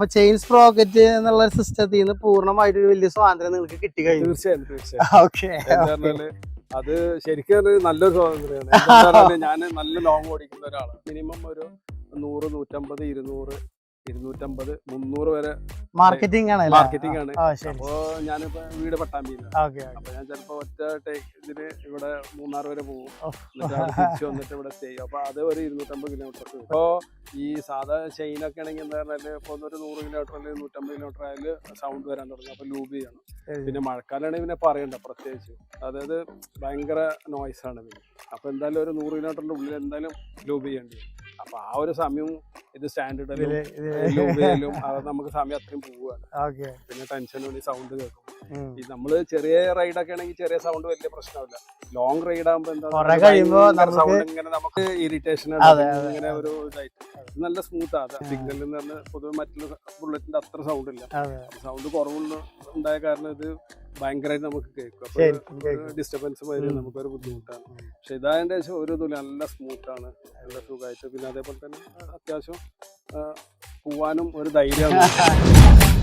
അപ്പൊ chain sprocket എന്നുള്ള സിസ്റ്റത്തിൽ നിന്ന് പൂർണ്ണമായിട്ട് ഒരു വലിയ സ്വാതന്ത്ര്യം നിങ്ങൾക്ക് കിട്ടി കഴിഞ്ഞു. തീർച്ചയായും അത് ശരിക്കും നല്ലൊരു സ്വാതന്ത്ര്യമാണ്. ഞാൻ നല്ല ലോങ് ഓടിക്കുന്ന ഒരാളാണ്. മിനിമം ഒരു 100, 150, 200, 250, 300 വരെ മാർക്കറ്റിംഗ് ആണ്. അപ്പോ ഞാനിപ്പോ വീട് പട്ടാമ്പിയിലാണ്. അപ്പൊ ഞാൻ ചിലപ്പോ ഒറ്റ ഇതിന് ഇവിടെ മൂന്നാർ വരെ പോകും, തിരിച്ചു വന്നിട്ട് ഇവിടെ സ്റ്റേ ചെയ്യും. അപ്പൊ അത് ഒരു 250 കിലോമീറ്റർ. ഇപ്പോ ഈ സാധാ ചെയിനൊക്കെ ആണെങ്കിൽ എന്താ പറഞ്ഞാല് ഇപ്പൊ ഒരു 100 കിലോമീറ്റർ അല്ലെങ്കിൽ 150 കിലോമീറ്റർ ആയാല് സൗണ്ട് വരാൻ തുടങ്ങും. അപ്പൊ ലൂബ് ചെയ്യണം. പിന്നെ മഴക്കാലാണെങ്കിൽ പിന്നെ പറയണ്ട പ്രത്യേകിച്ച്, അതായത് ഭയങ്കര നോയ്സ് ആണ്. പിന്നെ അപ്പൊ എന്തായാലും ഒരു 100 കിലോമീറ്ററിന്റെ ഉള്ളിൽ എന്തായാലും ലൂബ് ചെയ്യേണ്ടി വരും. അപ്പൊ ആ ഒരു സമയവും ഇത് സ്റ്റാൻഡേർഡിലും നമുക്ക് സമയം അത്രയും പോവുകയാണ്. പിന്നെ ടെൻഷൻ വേണ്ടി സൗണ്ട് കേൾക്കും. ഈ നമ്മള് ചെറിയ റൈഡൊക്കെ ആണെങ്കിൽ ചെറിയ സൗണ്ട് വലിയ പ്രശ്നമില്ല. ലോങ് റൈഡ് ആകുമ്പോ എന്താ സൗണ്ട് ഇങ്ങനെ നമുക്ക് ഇറിറ്റേഷൻ ഇങ്ങനെ ഒരു ഇതായിട്ട്. നല്ല സ്മൂത്ത് ആണ്. സിഗ്നൽ എന്ന് പറഞ്ഞാൽ പൊതുവെ മറ്റുള്ള ബുള്ളറ്റിന്റെ അത്ര സൗണ്ട് ഇല്ല. സൗണ്ട് കുറവുണ്ടായ കാരണം ഇത് ഭയങ്കരമായിട്ട് നമുക്ക് കേൾക്കും. അപ്പൊ ഡിസ്റ്റർബൻസ് വരും, നമുക്കൊരു ബുദ്ധിമുട്ടാണ്. പക്ഷെ ഇതായതിന്റെ ശേഷം ഒരു ഇതും നല്ല സ്മൂത്താണ്, നല്ല സുഖമായിട്ട്. പിന്നെ അതേപോലെ തന്നെ അത്യാവശ്യം പോവാനും ഒരു ധൈര്യമാണ്.